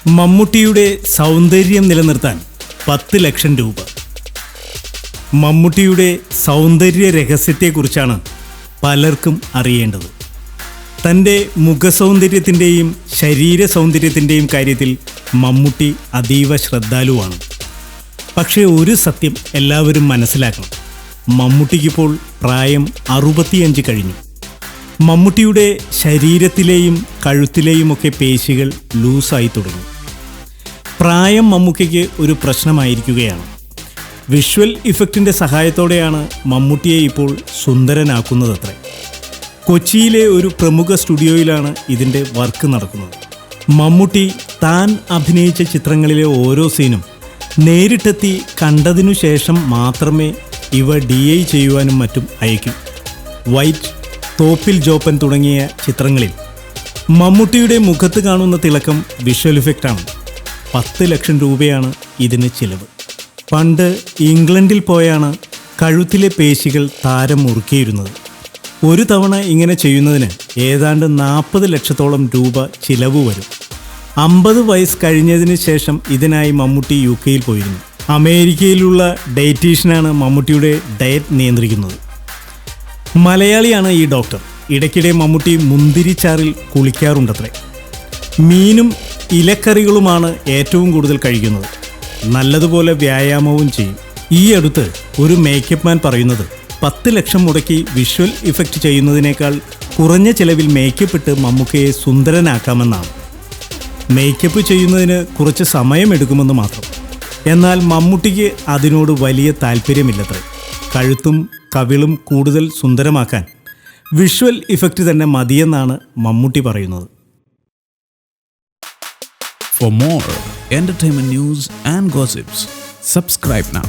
മമ്മൂട്ടിയുടെ സൗന്ദര്യം നിലനിർത്താൻ 10 ലക്ഷം രൂപ. മമ്മൂട്ടിയുടെ സൗന്ദര്യ രഹസ്യത്തെക്കുറിച്ചാണ് പലർക്കും അറിയേണ്ടത്. തൻ്റെ മുഖസൗന്ദര്യത്തിൻ്റെയും ശരീര സൗന്ദര്യത്തിൻ്റെയും കാര്യത്തിൽ മമ്മൂട്ടി അതീവ ശ്രദ്ധാലുവാണ്. പക്ഷേ ഒരു സത്യം എല്ലാവരും മനസ്സിലാക്കണം. മമ്മൂട്ടിക്കിപ്പോൾ പ്രായം 65 കഴിഞ്ഞു. മമ്മൂട്ടിയുടെ ശരീരത്തിലെയും കഴുത്തിലെയുമൊക്കെ പേശികൾ ലൂസായി തുടങ്ങി. പ്രായം മമ്മൂക്കയ്ക്ക് ഒരു പ്രശ്നമായിരിക്കുകയാണ്. വിഷ്വൽ ഇഫക്റ്റിൻ്റെ സഹായത്തോടെയാണ് മമ്മൂട്ടിയെ ഇപ്പോൾ സുന്ദരനാക്കുന്നതത്രേ. കൊച്ചിയിലെ ഒരു പ്രമുഖ സ്റ്റുഡിയോയിലാണ് ഇതിൻ്റെ വർക്ക് നടക്കുന്നത്. മമ്മൂട്ടി താൻ അഭിനയിച്ച ചിത്രങ്ങളിലെ ഓരോ സീനും നേരിട്ടെത്തി കണ്ടതിനു ശേഷം മാത്രമേ ഇവ DI ചെയ്യുവാനും മറ്റും അയക്കൂ. വൈറ്റ്, തോപ്പിൽ ജോപ്പൻ തുടങ്ങിയ ചിത്രങ്ങളിൽ മമ്മൂട്ടിയുടെ മുഖത്ത് കാണുന്ന തിളക്കം വിഷ്വൽ ഇഫക്റ്റാണ്. 10 ലക്ഷം രൂപയാണ് ഇതിന് ചിലവ്. പണ്ട് ഇംഗ്ലണ്ടിൽ പോയാണ് കഴുത്തിലെ പേശികൾ താരം മുറുക്കിയിരുന്നത്. ഒരു തവണ ഇങ്ങനെ ചെയ്യുന്നതിന് ഏതാണ്ട് 40 ലക്ഷത്തോളം രൂപ ചിലവ് വരും. 50 വയസ്സ് കഴിഞ്ഞതിന് ശേഷം ഇതിനായി മമ്മൂട്ടി UK പോയിരുന്നു. അമേരിക്കയിലുള്ള ഡയറ്റീഷ്യനാണ് മമ്മൂട്ടിയുടെ ഡയറ്റ് നിയന്ത്രിക്കുന്നത്. മലയാളിയാണ് ഈ ഡോക്ടർ. ഇടയ്ക്കിടെ മമ്മൂട്ടി മുന്തിരിച്ചാറിൽ കുളിക്കാറുണ്ടത്രേ. മീനും ഇലക്കറികളുമാണ് ഏറ്റവും കൂടുതൽ കഴിക്കുന്നത്. നല്ലതുപോലെ വ്യായാമവും ചെയ്യും. ഈ അടുത്ത് ഒരു മേക്കപ്പ് മാൻ പറയുന്നത് 10 ലക്ഷം മുടക്കി വിഷ്വൽ ഇഫക്റ്റ് ചെയ്യുന്നതിനേക്കാൾ കുറഞ്ഞ ചിലവിൽ മേക്കപ്പ് ഇട്ട് മമ്മൂക്കയെ സുന്ദരനാക്കാമെന്നാണ്. മേക്കപ്പ് ചെയ്യുന്നതിന് കുറച്ച് സമയമെടുക്കുമെന്ന് മാത്രം. എന്നാൽ മമ്മൂട്ടിക്ക് അതിനോട് വലിയ താല്പര്യമില്ലത്രേ. കഴുത്തും കവിളും കൂടുതൽ സുന്ദരമാക്കാൻ വിഷ്വൽ ഇഫക്റ്റ് തന്നെ മതിയെന്നാണ് മമ്മൂട്ടി പറയുന്നത്. For more entertainment news and gossips, subscribe now.